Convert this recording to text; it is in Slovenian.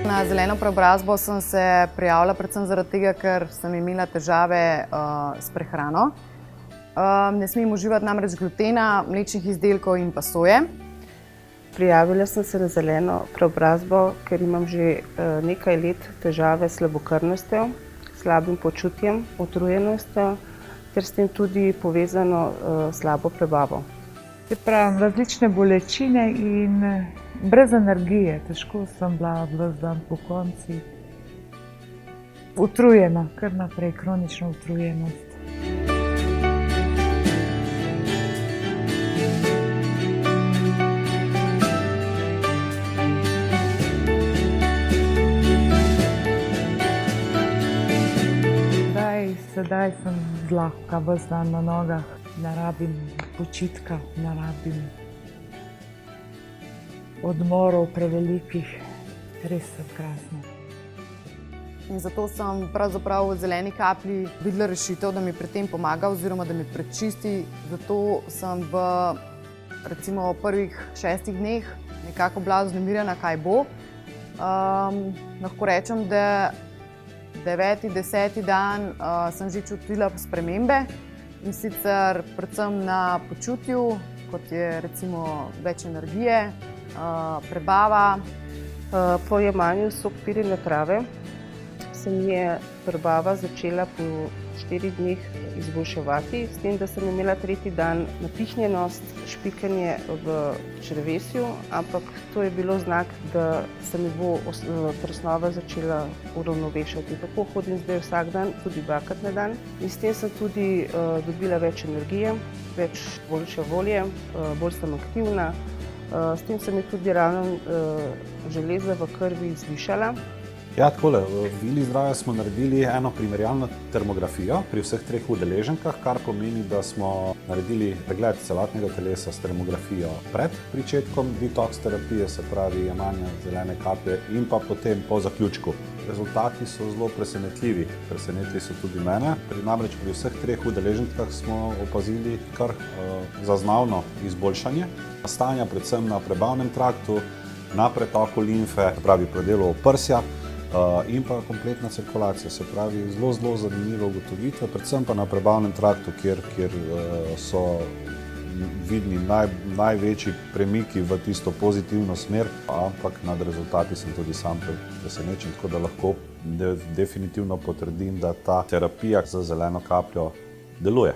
Na zeleno preobrazbo sem se prijavila predvsem zaradi tega, ker sem imela težave s prehrano. Ne smem uživati namreč glutena, mlečnih izdelkov in pa soje. Prijavila sem se na zeleno preobrazbo, ker imam že nekaj let težave s slabokrvnostjo, slabim počutjem, utrujenostjo ter s tem tudi povezano slabo prebavo. Se pravi, različne bolečine in brez energije. Težko sem bila ves dan pokonci. Utrujena, kar naprej, kronična utrujenost. Sedaj sem zlahka ves dan na nogah, ne rabim počitka, ne rabim odmorov prevelikih, res sem krasna. In zato sem pravzaprav v zeleni kaplji videla rešitev, da mi pri tem pomaga oziroma da mi prečisti. Zato sem v recimo prvih 6 dneh nekako bila vznemirjena, kaj bo. Lahko rečem, da 9., 10. dan sem že čutila spremembe, in sicer predvsem na počutju, kot je recimo več energije, prebava. Po jemanju sok pirine trave se mi je prebava začela po 4 dneh izboljševati, s tem, da sem imela 3. dan napihnjenost, špikanje v črevesju, ampak to je bilo znak, da se mi bo presnova začela uravnovešati. Tako hodim zdaj vsak dan, tudi 2-krat na dan, in s tem sem tudi dobila več energije, boljše volje, bolj sem aktivna. S tem se mi tudi ravno železa v krvi zvišala. Ja, takole, v Vili zdravja smo naredili eno primerjalno termografijo pri vseh 3 udeleženkah, kar pomeni, da smo naredili pregled celotnega telesa s termografijo pred pričetkom detoks terapije, se pravi jemanja zelene kaplje, in pa potem po zaključku. Rezultati so zelo presenetljivi, presenetili so tudi mene. Namreč pri vseh 3 udeleženkah smo opazili kar zaznavno izboljšanje stanja, predvsem na prebavnem traktu, na pretoku limfe, se pravi predelu oprsja, in pa kompletna cirkulacija, se pravi zelo zanimive ugotovitve, predvsem pa na prebavnem traktu, kjer so vidni največji premiki v tisto pozitivno smer, ampak nad rezultati sem tudi sam presenečen, tako da lahko definitivno potrdim, da ta terapija z zeleno kapljo deluje.